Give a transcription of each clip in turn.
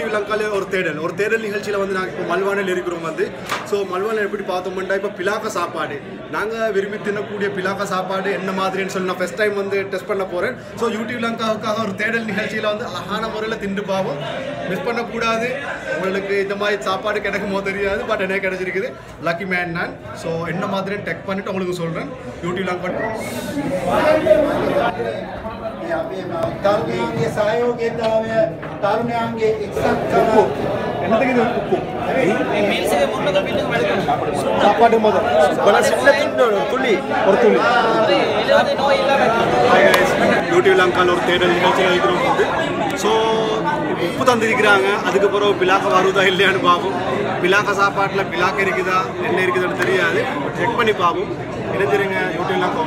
YouTube லங்காலே ஒரு தேடல் நிகழ்ச்சியில் வந்து நாங்கள் இப்போ மல்வானில் இருக்கிறோம் வந்து. ஸோ மல்வானில் எப்படி பார்த்தோம்னா இப்போ பிலாக்க சாப்பாடு நாங்கள் விரும்பி தின்னக்கூடிய பிலாக்க சாப்பாடு என்ன மாதிரின்னு சொல்லி நான் ஃபஸ்ட் டைம் வந்து டெஸ்ட் பண்ண போகிறேன். ஸோ யூடியூப் லங்காவுக்காக ஒரு தேடல் நிகழ்ச்சியில் வந்து அழகான முறையில் திண்டு பாவோம். மிஸ் பண்ணக்கூடாது. உங்களுக்கு இந்த மாதிரி சாப்பாடு கிடைக்குமோ தெரியாது, பட் எனக்கு கிடைச்சிருக்குது. லக்கி மேன் நான். ஸோ என்ன மாதிரி டெக் பண்ணிவிட்டு உங்களுக்கு சொல்கிறேன். யூடியூப் லங்கா තරුණයන්ගේ සහයෝගයතාවය තරුණයන්ගේ එක්සත්කම என்னதுக்கு இது உப்பு சாப்பாடு முதல் துளி ஒரு துளி யூடியூப் லங்காவில் ஒரு தேடல் நிகழ்ச்சியில் இருக்கிறோம் வந்து. ஸோ உப்பு தந்திருக்கிறாங்க. அதுக்கப்புறம் பிலாக்க வருதா இல்லையான்னு பார்ப்போம். பிலாக்க சாப்பாட்டில் பிலாக்க இருக்குதா என்ன இருக்குதுன்னு தெரியாது, செக் பண்ணி பார்ப்போம். இணைஞ்சிருங்க யூடியூப் லங்கா.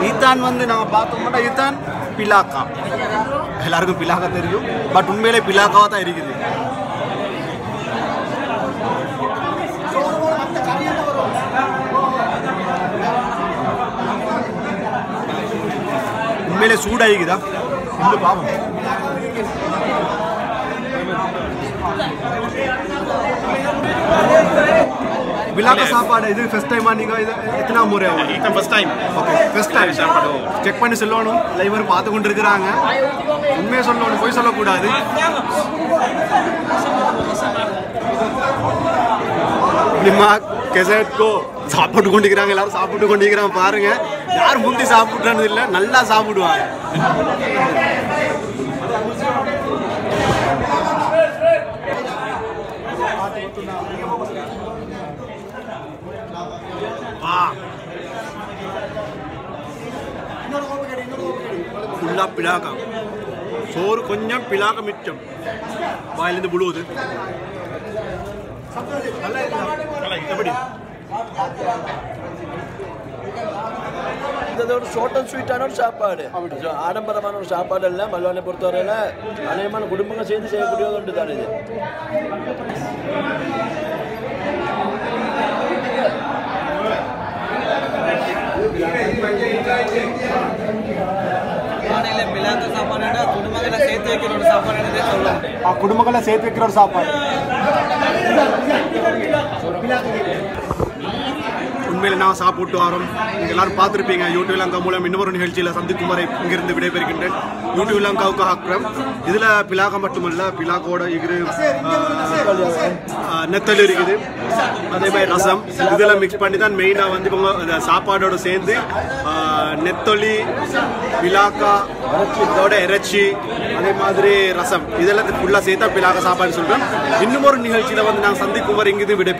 ஈத்தான் வந்து நாங்கள் பார்த்தோம்னா ஈத்தான் பிலாக்கா. எல்லாருக்கும் பிலாக்கா தெரியும், பட் உண்மையிலே பிலாக்காவாக தான் இருக்குது. உண்மையிலே சூடாகிக்குதா இன்னும் பாவம். பிலாக்க சாப்பாடு இது ஃபர்ஸ்ட் டைமா நீங்கள் இது எத்தனை முறை ஆகும்? First time. Okay, first time சாப்பாடு செக் பண்ணி சொல்லணும். லைவர் பார்த்து கொண்டு இருக்கிறாங்க. உண்மையை சொல்லணும், போய் சொல்லக்கூடாது. இப்படிமா கெசட்கோ சாப்பிட்டு கொண்டிருக்கிறாங்க. எல்லாரும் சாப்பிட்டு கொண்டிருக்கிறாங்க. பாருங்க, யார் முந்தி சாப்பிட்றது இல்லை, நல்லா சாப்பிடுவாங்க. ஃபுல்லா பிலாக்கா சோறு, கொஞ்சம் பிலாக்க மிச்சம் வாயிலிருந்து புழுவுது. எப்படி இது ஒரு ஷார்ட் அண்ட் ஸ்வீட்டான ஒரு சாப்பாடு. ஆடம்பரமான ஒரு சாப்பாடு இல்லை. மல்வானை பொறுத்தவரையில் அநேகமான குடும்பங்கள் சேர்ந்து செய்யக்கூடியது ஒன்று தான் இது. குடும்பங்களை சேர்த்து வைக்கிற ஒரு சாப்பாடு சொல்லலாம். குடும்பங்களை சேர்த்து வைக்கிற ஒரு சாப்பாடு. உண்மையில் நான் சாப்பிட்டு வரோம். நீங்கள் எல்லாரும் பார்த்துருப்பீங்க. யூடியூப் லங்கா மூலம் இன்னொரு நிகழ்ச்சியில் சந்திக்கும் வரை இங்கிருந்து விடைபெறுகின்றேன். யூடியூப் லங்காவுக்கு ஆக்கிறோம். இதில் பிலாக்கா மட்டுமல்ல, பிலாக்கோட இது நெத்தல் இருக்குது, அதே மாதிரி ரசம் இதெல்லாம் மிக்ஸ் பண்ணி தான் மெயினாக வந்து இப்போ சாப்பாடோடு சேர்ந்து நெத்தொலி, பிலாக்கா, இதோட இறைச்சி, அதே மாதிரி ரசம் இதெல்லாம் ஃபுல்லாக சேர்த்தா பிலாக்கா சாப்பாடு சொல்கிறோம். இன்னும் ஒரு நிகழ்ச்சியில் வந்து நாங்கள் சந்திக்கும் வரை இங்கிருந்து விடை